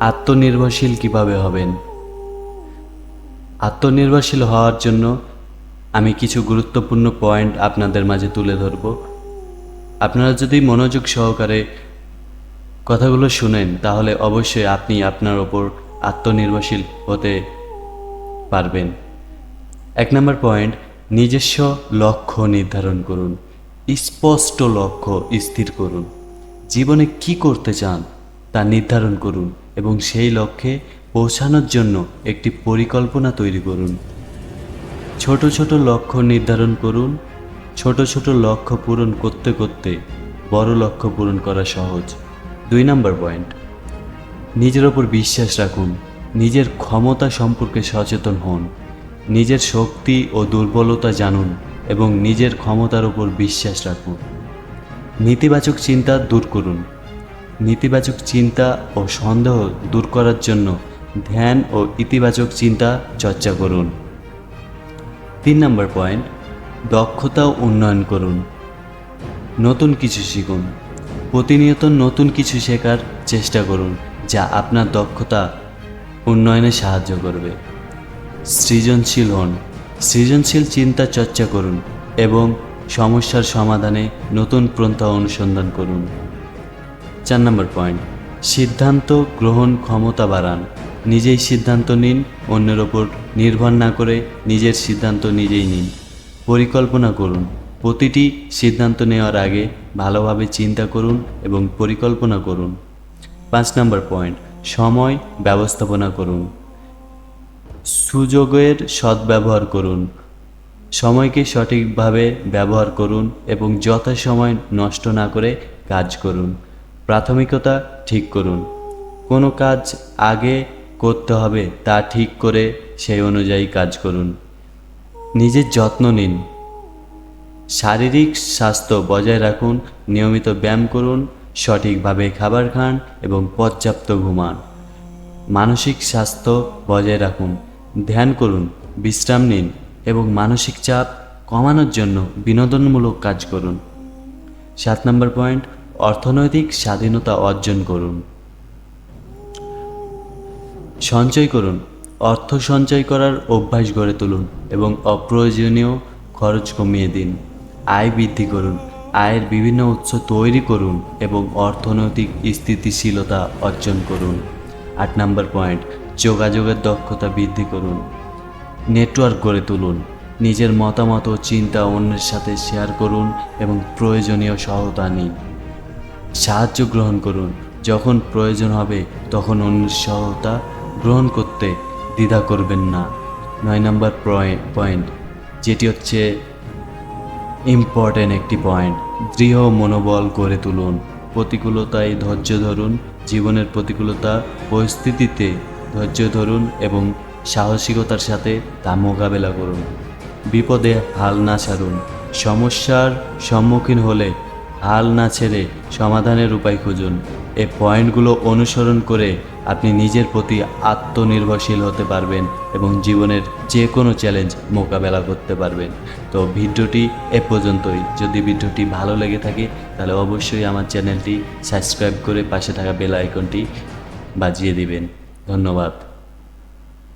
আত্মনির্ভরশীল কিভাবে হবেন? আত্মনির্ভরশীল হওয়ার জন্য আমি কিছু গুরুত্বপূর্ণ পয়েন্ট আপনাদের মাঝে তুলে ধরব। আপনারা যদি মনোযোগ সহকারে কথাগুলো শুনেন তাহলে অবশ্যই আপনি আপনার ওপর আত্মনির্ভরশীল হতে পারবেন। 1 নম্বর পয়েন্ট, নিজস্ব লক্ষ্য নির্ধারণ করুন। স্পষ্ট লক্ষ্য স্থির করুন। জীবনে কি করতে চান তা নির্ধারণ করুন এবং সেই লক্ষ্যে পৌঁছানোর জন্য একটি পরিকল্পনা তৈরি করুন। ছোট ছোট লক্ষ্য নির্ধারণ করুন। ছোট ছোট লক্ষ্য পূরণ করতে করতে বড় লক্ষ্য পূরণ করা সহজ। 2 নম্বর পয়েন্ট, নিজের ওপর বিশ্বাস রাখুন। নিজের ক্ষমতা সম্পর্কে সচেতন হন। নিজের শক্তি ও দুর্বলতা জানুন এবং নিজের ক্ষমতার উপর বিশ্বাস রাখুন। নেতিবাচক চিন্তা দূর করুন। নেতিবাচক চিন্তা ও সন্দেহ দূর করার জন্য ধ্যান ও ইতিবাচক চিন্তা চর্চা করুন। 3 নম্বর পয়েন্ট, দক্ষতা উন্নয়ন করুন। নতুন কিছু শিখুন। প্রতিনিয়ত নতুন কিছু শেখার চেষ্টা করুন যা আপনার দক্ষতা উন্নয়নে সাহায্য করবে। সৃজনশীল হন। সৃজনশীল চিন্তা চর্চা করুন এবং সমস্যার সমাধানে নতুন পন্থা অনুসন্ধান করুন। 4 নম্বর পয়েন্ট, সিদ্ধান্ত গ্রহণ ক্ষমতা বাড়ান। নিজেই সিদ্ধান্ত নিন, অন্যের ওপর নির্ভর না করে নিজের সিদ্ধান্ত নিজেই নিন। পরিকল্পনা করুন। প্রতিটি সিদ্ধান্ত নেওয়ার আগে ভালোভাবে চিন্তা করুন এবং পরিকল্পনা করুন। 5 নম্বর পয়েন্ট, সময় ব্যবস্থাপনা করুন। সুযোগের সদ্ব্যবহার করুন। সময়কে সঠিকভাবে ব্যবহার করুন এবং যথাসময় নষ্ট না করে কাজ করুন। প্রাথমিকতা ঠিক করুন। কোনো কাজ আগে করতে হবে তা ঠিক করে সেই অনুযায়ী কাজ করুন। নিজের যত্ন নিন। শারীরিক স্বাস্থ্য বজায় রাখুন। নিয়মিত ব্যায়াম করুন, সঠিকভাবে খাবার খান এবং পর্যাপ্ত ঘুমান। মানসিক স্বাস্থ্য বজায় রাখুন। ধ্যান করুন, বিশ্রাম নিন এবং মানসিক চাপ কমানোর জন্য বিনোদনমূলক কাজ করুন। 7 নম্বর পয়েন্ট, অর্থনৈতিক স্বাধীনতা অর্জন করুন। সঞ্চয় করুন। অর্থ সঞ্চয় করার অভ্যাস গড়ে তুলুন এবং অপ্রয়োজনীয় খরচ কমিয়ে দিন। আয় বৃদ্ধি করুন। আয়ের বিভিন্ন উৎস তৈরি করুন এবং অর্থনৈতিক স্থিতিশীলতা অর্জন করুন। 8 নম্বর পয়েন্ট, যোগাযোগের দক্ষতা বৃদ্ধি করুন। নেটওয়ার্ক গড়ে তুলুন। নিজের মতামত ও চিন্তা অন্যের সাথে শেয়ার করুন এবং প্রয়োজনীয় সহায়তা নিন। সাহায্য গ্রহণ করুন। যখন প্রয়োজন হবে তখন অন্যের সহায়তা গ্রহণ করতে দ্বিধা করবেন না। 9 নম্বর পয়েন্ট, যেটি হচ্ছে ইম্পর্ট্যান্ট একটি পয়েন্ট, দৃঢ় মনোবল গড়ে তুলুন। প্রতিকূলতায় ধৈর্য ধরুন। জীবনের প্রতিকূলতা পরিস্থিতিতে ধৈর্য ধরুন এবং সাহসিকতার সাথে তা মোকাবেলা করুন। বিপদে হাল না ছাড়ুন। সমস্যার সম্মুখীন হলে হাল না ছেড়ে সমাধানের উপায় খুঁজুন। এই পয়েন্টগুলো অনুসরণ করে আপনি নিজের প্রতি আত্মনির্ভরশীল হতে পারবেন এবং জীবনের যে কোনো চ্যালেঞ্জ মোকাবেলা করতে পারবেন। তো ভিডিওটি এ পর্যন্তই। যদি ভিডিওটি ভালো লেগে থাকে তাহলে অবশ্যই আমার চ্যানেলটি সাবস্ক্রাইব করে পাশে থাকা বেল আইকনটি বাজিয়ে দিবেন। ধন্যবাদ।